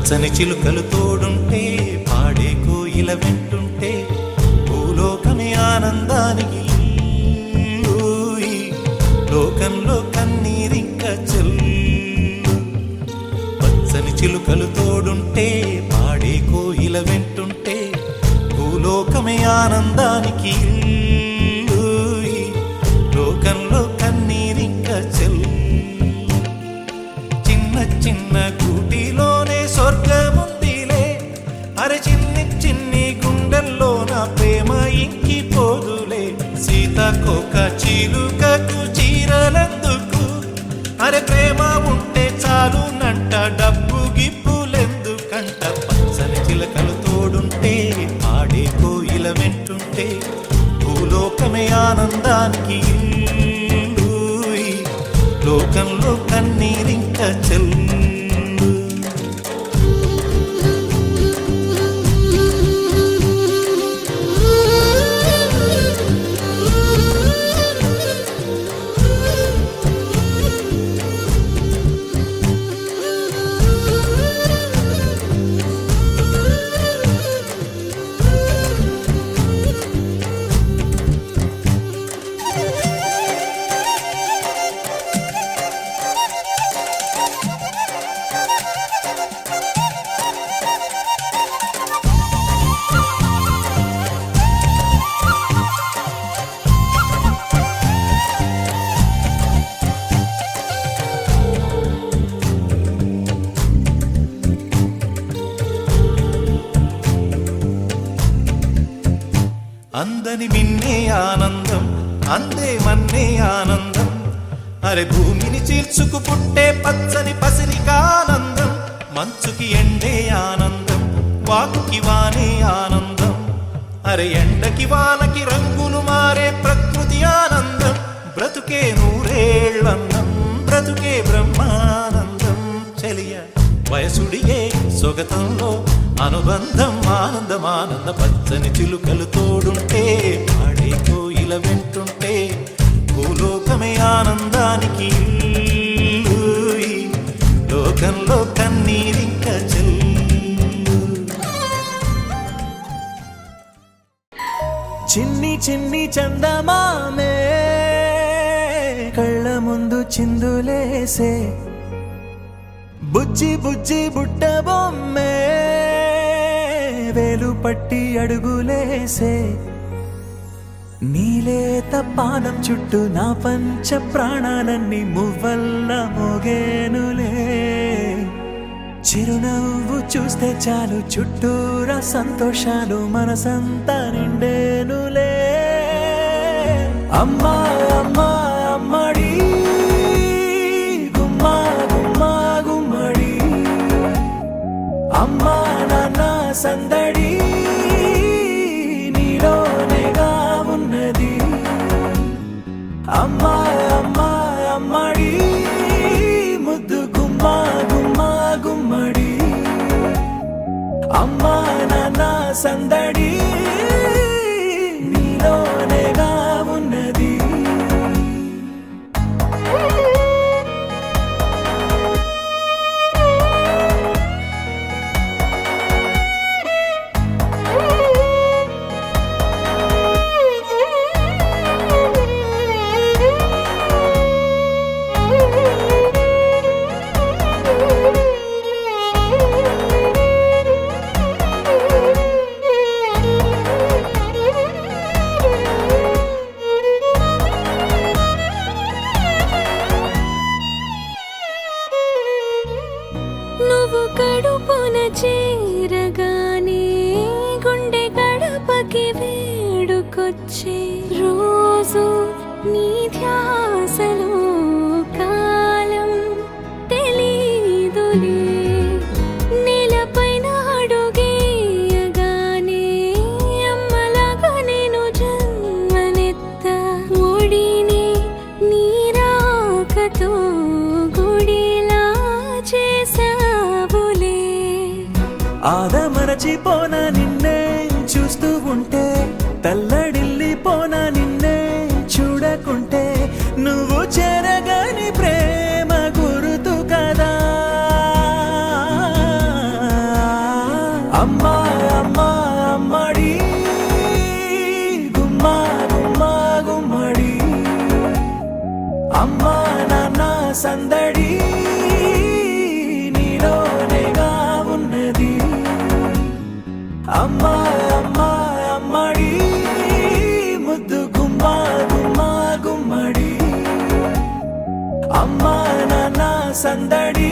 పచ్చని చిలుకలు తోడుంటే పాడే కోయిల వెంటుంటే భూలోకమే ఆనందానికి లోకంలో కన్నీరింక చెల్లు. పచ్చని చిలుకలు తోడుంటే పాడే కోయిల వెంటుంటే భూలోకమే ఆనందానికి లోకంలో కన్నీరింక చెల్లు. చిన్న చిన్న కూటిలోనే స్వర్గముందిలే, అరే చిన్ని చిన్ని గుండెల్లో నా ప్రేమ ఇంకిపోదులే. సీతాకోక చిలుకకు చీరలెందుకు, అరే ప్రేమ ఉంటే చాలు నంట, డబ్బు గిప్పులెందుకంట. పచ్చని చిలకలు తోడుంటే ఆడే కోయిల వెంటుంటే భూలోకమే ఆనందానికి లోకంలో కన్నీరింక చెల్లు. అందని మిన్నే ఆనందం, అందే మన్నే ఆనందం, అరే భూమిని చీల్చుకు పుట్టే పచ్చని పసిరికానందం. మంచుకి ఎండే ఆనందం, వాకుకి వానే ఆనందం, అరే ఎండకి వానకి రంగులు మారే ప్రకృతి ఆనందం. బ్రతుకే నూరేళ్ళందం, బ్రతుకే బ్రహ్మానందం. చెలియ వయసుడిగే సొగతంలో అనుబంధం ఆనందం ఆనంద. పచ్చని చిలుకలు తోడుంటే పాడే కోయిల వెంటుంటే భూలోకమే ఆనందానికి లోకంలో కన్నీరింక చెల్లు. చిన్ని చిన్ని చందమామే కళ్ళ ముందు చిందులేసే, బుజ్జి బుజ్జి బుట్ట బొమ్మే వేలు పట్టి అడుగులేసే. నీలేత పానం చుట్టూ నా పంచ ప్రాణాలన్నీ మువ్వల్ల మోగేనులే. చిరునవ్వు చూస్తే చాలు చుట్టూరా సంతోషాలు మనసంతా నిండేనులే. అమ్మా అమ్మా అమ్మడి గుమ్మా గుమ్మా గుమ్మడి, అమ్మా నాన్న సందడి నీలోనేగా ఉన్నది. అమ్మా అమ్మా అమ్మడి ముద్దు గుమ్మా గుమ్మా గుమ్మడి, అమ్మా నాన్న సందడి నీలోనేగా ఉన్నది. నువ్వు కడుపున చేరగానే గుండె గడపకి వేడుకొచ్చే రోజు నీ ధ్యాసలో కాలం తెలీదులే. నేలపైన అడుగేయగానే అమ్మలాగా నేను జన్మనెత్త, ఒడిని నీ రాకతో గుడిలా చేసావులే. ఆదమరచిపోన నిన్నే చూస్తూ ఉంటే, తల్లడిల్లిపోన నిన్నే చూడకుంటే. నువ్వు చెరగని ప్రేమ గురుతు కదా, సందడి నీలోనేగా ఉన్నది అమ్మా అమ్మా అమ్మడి ముద్దు గుమ్మా గుమ్మా గుమ్మడి అమ్మా నాన్న సందడి